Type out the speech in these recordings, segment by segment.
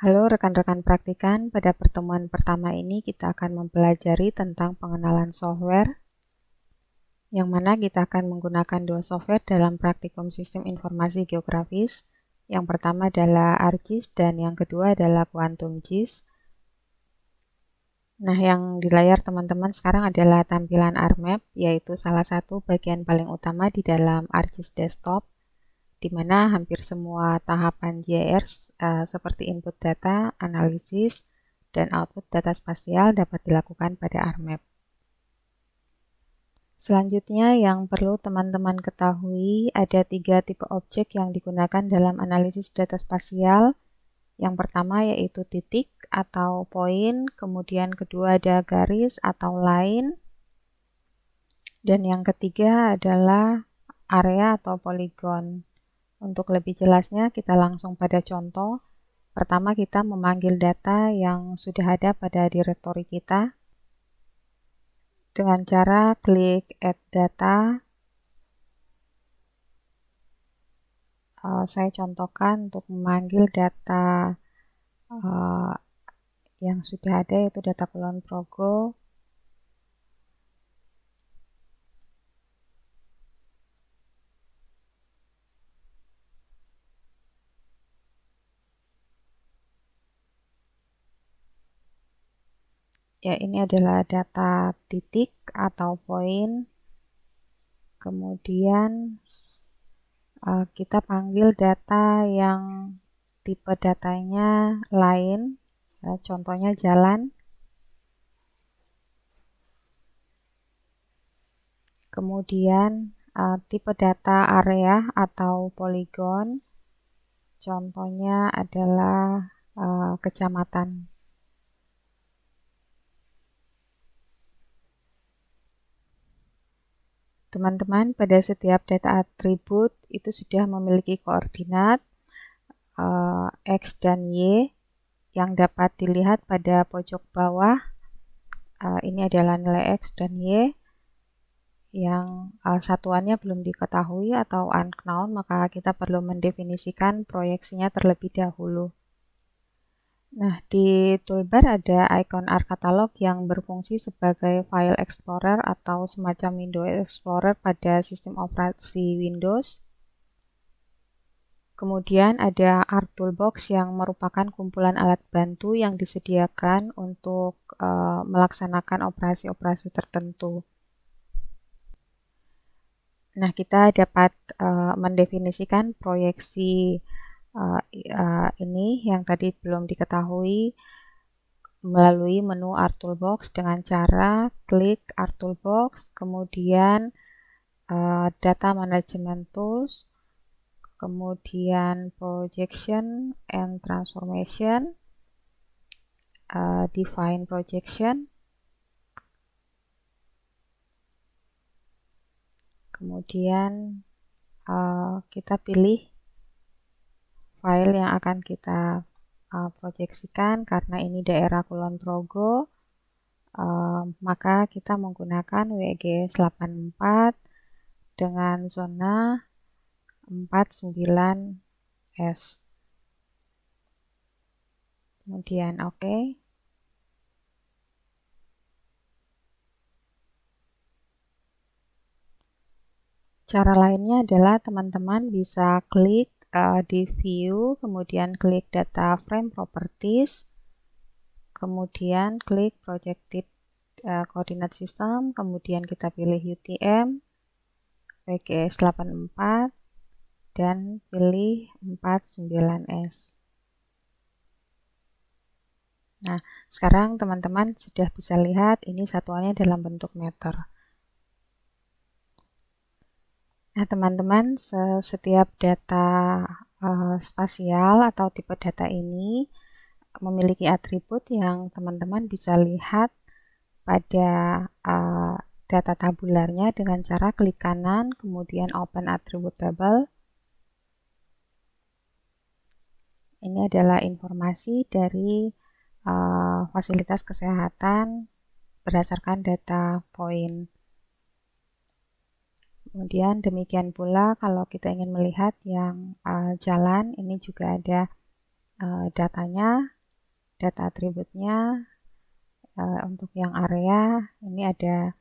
Halo rekan-rekan praktikan, pada pertemuan pertama ini kita akan mempelajari tentang pengenalan software, yang mana kita akan menggunakan dua software dalam praktikum sistem informasi geografis. Yang pertama adalah ArcGIS dan yang kedua adalah Quantum GIS. Nah, yang di layar teman-teman sekarang adalah tampilan ArcMap, yaitu salah satu bagian paling utama di dalam ArcGIS Desktop, di mana hampir semua tahapan GIS seperti input data, analisis, dan output data spasial dapat dilakukan pada ArcMap. Selanjutnya yang perlu teman-teman ketahui ada 3 tipe objek yang digunakan dalam analisis data spasial. Yang pertama yaitu titik atau poin, kemudian kedua ada garis atau line, dan yang ketiga adalah area atau poligon. Untuk lebih jelasnya kita langsung pada contoh. Pertama kita memanggil data yang sudah ada pada direktori kita dengan cara klik add data. Saya contohkan untuk memanggil data yang sudah ada, yaitu data Kulon Progo. Ya, ini adalah data titik atau poin. Kemudian kita panggil data yang tipe datanya line, contohnya jalan. Kemudian tipe data area atau poligon, contohnya adalah kecamatan. Teman-teman, pada setiap data atribut itu sudah memiliki koordinat X dan Y yang dapat dilihat pada pojok bawah. Ini adalah nilai X dan Y yang satuannya belum diketahui atau unknown, maka kita perlu mendefinisikan proyeksinya terlebih dahulu. Nah, di toolbar ada icon ArcCatalog yang berfungsi sebagai file explorer atau semacam window explorer pada sistem operasi Windows. Kemudian ada ArcToolbox yang merupakan kumpulan alat bantu yang disediakan untuk melaksanakan operasi-operasi tertentu. Nah, kita dapat mendefinisikan proyeksi ini yang tadi belum diketahui melalui menu ArcToolbox dengan cara klik ArcToolbox, kemudian Data Management Tools, kemudian Projection and Transformation, Define Projection, kemudian kita pilih file yang akan kita proyeksikan. Karena ini daerah Kulon Progo, maka kita menggunakan WGS84 dengan zona 49S. Kemudian OK. Cara lainnya adalah teman-teman bisa klik di View, kemudian klik Data Frame Properties, kemudian klik Projected Coordinate System, kemudian kita pilih UTM, WGS84, dan pilih 49S. Nah, sekarang teman-teman sudah bisa lihat ini satuannya dalam bentuk meter. Nah, teman-teman, setiap data spasial atau tipe data ini memiliki atribut yang teman-teman bisa lihat pada data tabularnya dengan cara klik kanan, kemudian Open Attribute Table. Ini adalah informasi dari fasilitas kesehatan berdasarkan data poin. Kemudian demikian pula kalau kita ingin melihat yang jalan, ini juga ada datanya data atributnya. Untuk yang area ini ada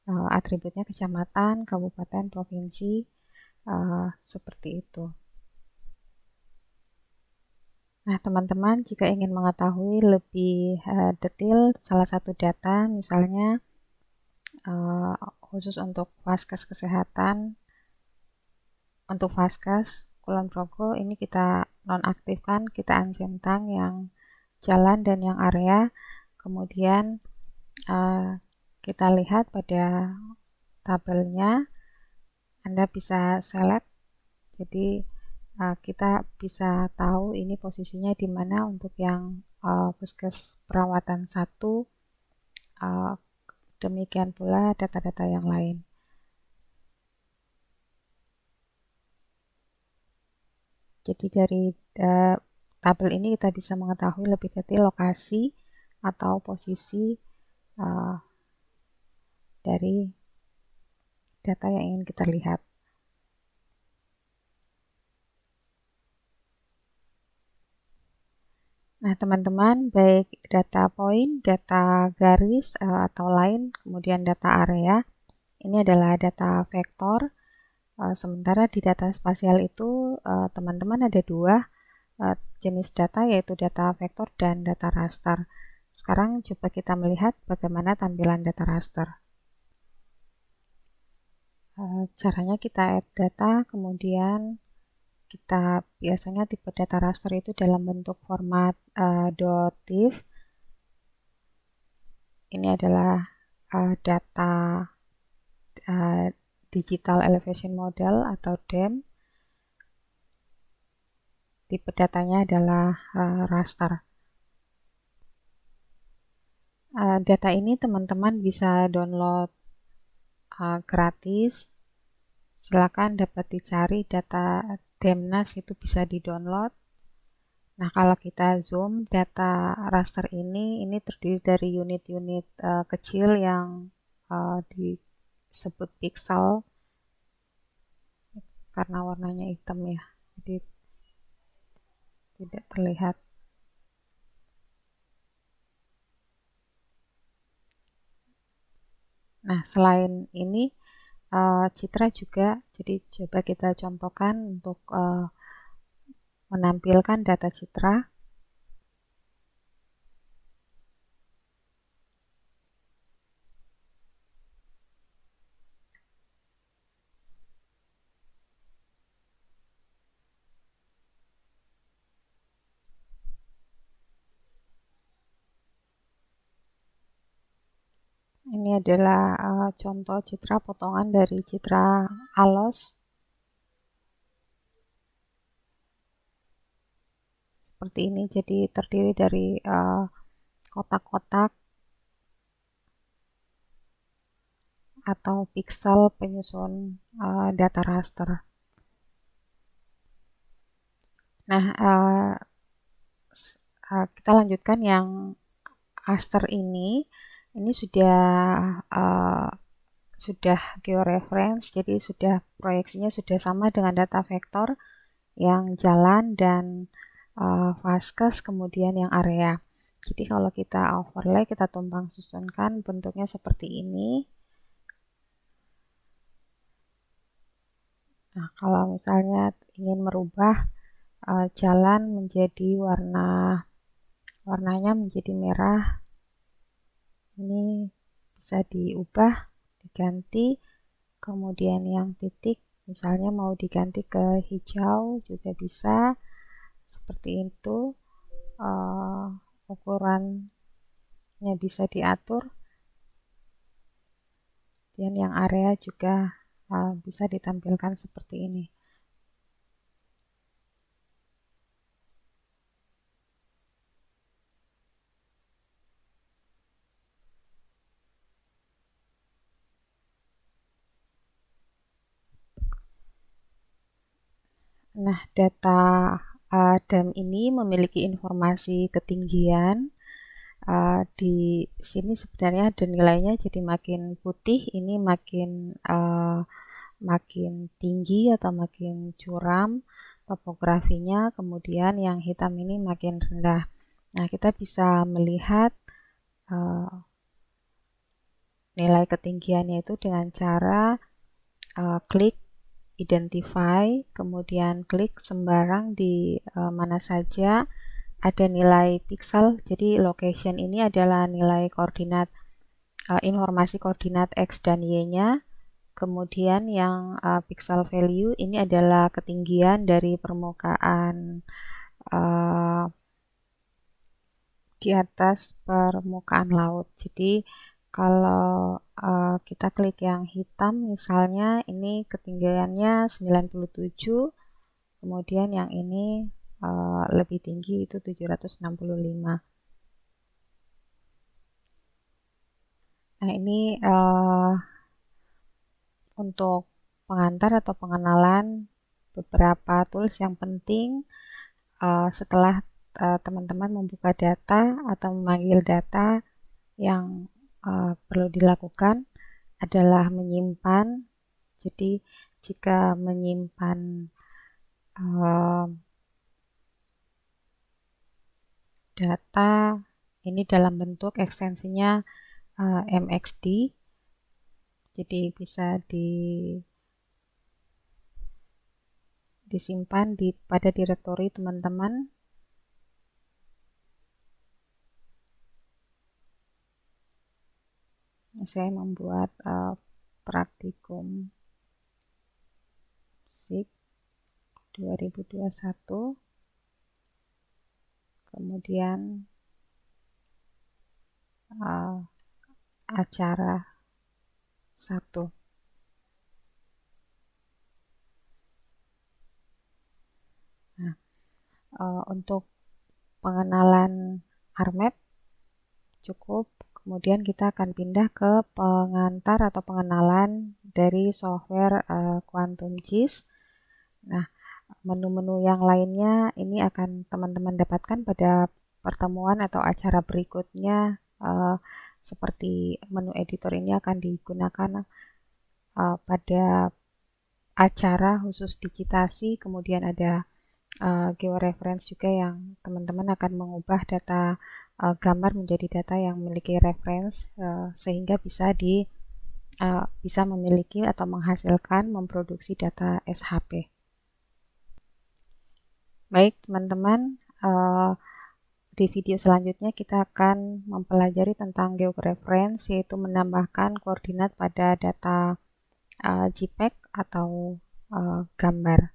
atributnya kecamatan, kabupaten, provinsi, seperti itu. Nah, teman-teman jika ingin mengetahui lebih detail salah satu data, misalnya khusus untuk Vaskes kesehatan, untuk Vaskes Kulon Progo ini kita nonaktifkan, kita uncentang yang jalan dan yang area. Kemudian kita lihat pada tabelnya, Anda bisa select, jadi kita bisa tahu ini posisinya di mana untuk yang Puskes perawatan 1, demikian pula data-data yang lain. Jadi dari tabel ini kita bisa mengetahui lebih detail lokasi atau posisi dari data yang ingin kita lihat. Nah, teman-teman, baik data poin, data garis, atau lain, kemudian data area, ini adalah data vektor. Sementara di data spasial itu, teman-teman ada dua jenis data, yaitu data vektor dan data raster. Sekarang coba kita melihat bagaimana tampilan data raster. Caranya kita add data, kemudian kita biasanya tipe data raster itu dalam bentuk format .tif. Ini adalah data digital elevation model atau DEM. Tipe datanya adalah raster. Data ini teman-teman bisa download gratis. Silakan dapat dicari data Demnas, itu bisa di-download. Nah, kalau kita zoom data raster ini terdiri dari unit-unit kecil yang disebut pixel karena warnanya hitam ya, jadi tidak terlihat. Nah, selain ini citra juga, jadi coba kita contohkan untuk menampilkan data citra. Ini adalah contoh citra potongan dari citra ALOS. Seperti ini, jadi terdiri dari kotak-kotak atau pixel penyusun data raster. Nah, kita lanjutkan yang raster ini sudah georeference, jadi sudah proyeksinya sudah sama dengan data vektor yang jalan dan Vaskes, kemudian yang area. Jadi kalau kita overlay, kita tumpang susunkan, bentuknya seperti ini. Nah, kalau misalnya ingin merubah jalan menjadi warnanya menjadi merah, ini bisa diubah, diganti. Kemudian yang titik misalnya mau diganti ke hijau juga bisa, seperti itu. Ukurannya bisa diatur, dan yang area juga bisa ditampilkan seperti ini. Nah, data DEM ini memiliki informasi ketinggian. Di sini sebenarnya ada nilainya, jadi makin putih ini makin tinggi atau makin curam topografinya, kemudian yang hitam ini makin rendah. Nah, kita bisa melihat nilai ketinggiannya itu dengan cara klik identify, kemudian klik sembarang di mana saja ada nilai pixel. Jadi location ini adalah nilai koordinat, informasi koordinat X dan Y-nya. Kemudian yang pixel value ini adalah ketinggian dari permukaan di atas permukaan laut. Jadi kalau kita klik yang hitam misalnya, ini ketinggiannya 97, kemudian yang ini lebih tinggi, itu 765. Nah, ini untuk pengantar atau pengenalan beberapa tools yang penting setelah teman-teman membuka data atau memanggil data. Yang perlu dilakukan adalah menyimpan. Jadi jika menyimpan data ini dalam bentuk ekstensinya MXD, jadi bisa disimpan pada direktori teman-teman. Saya membuat praktikum SIG 2021, kemudian acara 1. Nah, untuk pengenalan RMap cukup. Kemudian kita akan pindah ke pengantar atau pengenalan dari software QuantumGIS. Nah, menu-menu yang lainnya ini akan teman-teman dapatkan pada pertemuan atau acara berikutnya. Seperti menu editor ini akan digunakan pada acara khusus digitasi. Kemudian ada georeference juga yang teman-teman akan mengubah data gambar menjadi data yang memiliki reference sehingga bisa memiliki atau menghasilkan memproduksi data SHP. Baik teman-teman, di video selanjutnya kita akan mempelajari tentang georeference, yaitu menambahkan koordinat pada data JPEG atau gambar.